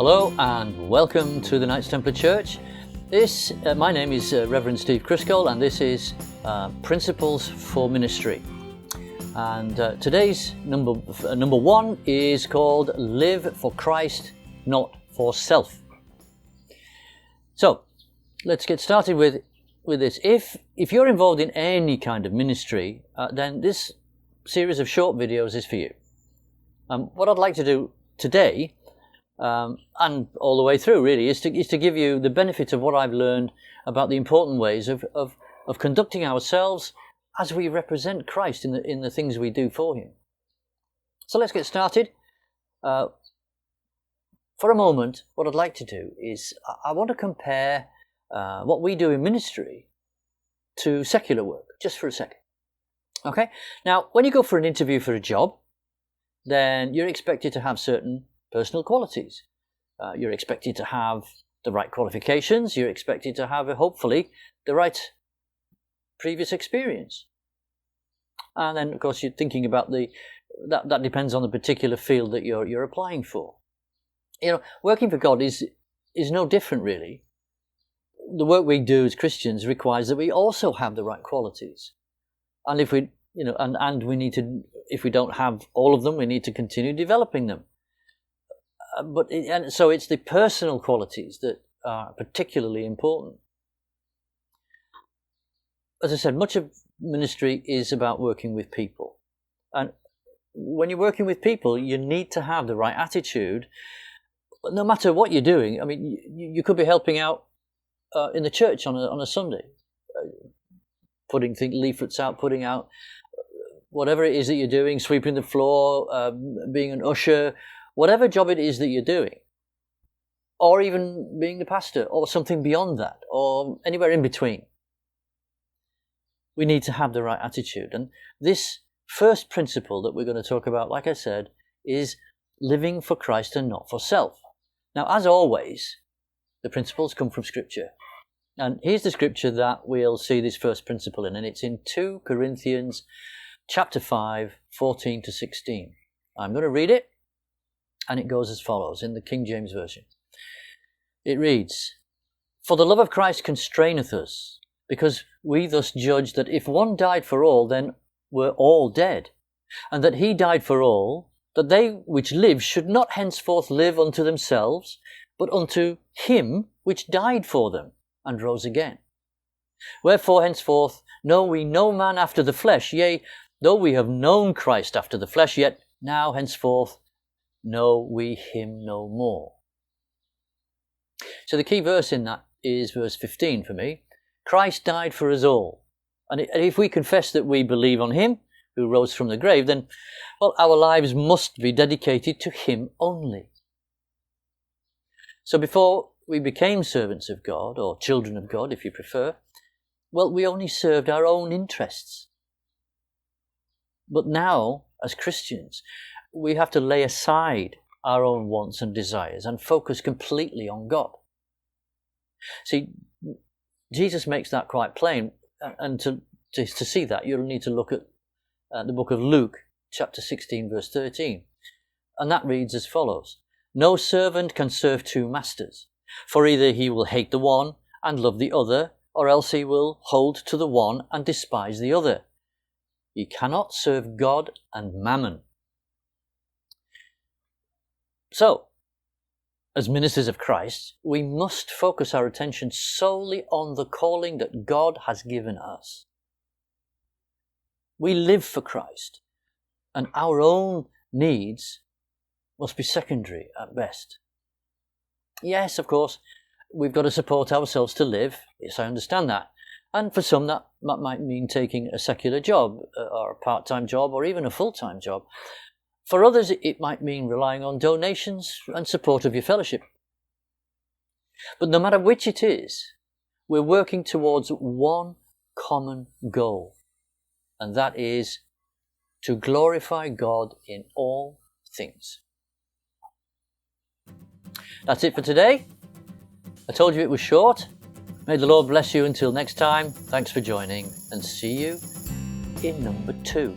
Hello and welcome to the Knights Templar Church. My name is Reverend Steve Chriscole, and this is Principles for Ministry. And today's number one is called Live for Christ, Not for Self. So let's get started with this. If you're involved in any kind of ministry, then this series of short videos is for you. What I'd like to do today, and all the way through really, is to give you the benefit of what I've learned about the important ways of conducting ourselves as we represent Christ in the things we do for Him. So let's get started. For a moment, what I'd like to do is I want to compare what we do in ministry to secular work, just for a second. Okay? Now, when you go for an interview for a job, then you're expected to have certain personal qualities. You're expected to have the right qualifications. You're expected to have, hopefully, the right previous experience. And then, of course, you're thinking about that depends on the particular field that you're applying for. You know, working for God is no different, really. The work we do as Christians requires that we also have the right qualities. And if we, and we need to, if we don't have all of them, we need to continue developing them. So it's the personal qualities that are particularly important. As I said, much of ministry is about working with people. And when you're working with people, you need to have the right attitude, no matter what you're doing. I mean, you could be helping out in the church on a Sunday, putting leaflets out, putting out whatever it is that you're doing, sweeping the floor, being an usher, whatever job it is that you're doing, or even being the pastor, or something beyond that, or anywhere in between. We need to have the right attitude. And this first principle that we're going to talk about, like I said, is living for Christ and not for self. Now, as always, the principles come from Scripture. And here's the Scripture that we'll see this first principle in, and it's in 2 Corinthians chapter 5, 14 to 16. I'm going to read it. And it goes as follows in the King James Version. It reads, "For the love of Christ constraineth us, because we thus judge that if one died for all, then were all dead, and that he died for all, that they which live should not henceforth live unto themselves, but unto him which died for them, and rose again. Wherefore henceforth know we no man after the flesh, yea, though we have known Christ after the flesh, yet now henceforth know we him no more." So the key verse in that is verse 15 for me. Christ died for us all. And if we confess that we believe on him who rose from the grave, then, well, our lives must be dedicated to him only. So before we became servants of God, or children of God if you prefer, well, we only served our own interests. But now, as Christians, we have to lay aside our own wants and desires and focus completely on God. See, Jesus makes that quite plain, and to see that, you'll need to look at the book of Luke, chapter 16, verse 13. And that reads as follows: "No servant can serve two masters, for either he will hate the one and love the other, or else he will hold to the one and despise the other. Ye cannot serve God and mammon." So, as ministers of Christ, we must focus our attention solely on the calling that God has given us. We live for Christ, and our own needs must be secondary at best. Yes, of course, we've got to support ourselves to live. Yes, I understand that. And for some, that might mean taking a secular job, or a part-time job, or even a full-time job. For others, it might mean relying on donations and support of your fellowship. But no matter which it is, we're working towards one common goal, and that is to glorify God in all things. That's it for today. I told you it was short. May the Lord bless you until next time. Thanks for joining, and see you in number 2.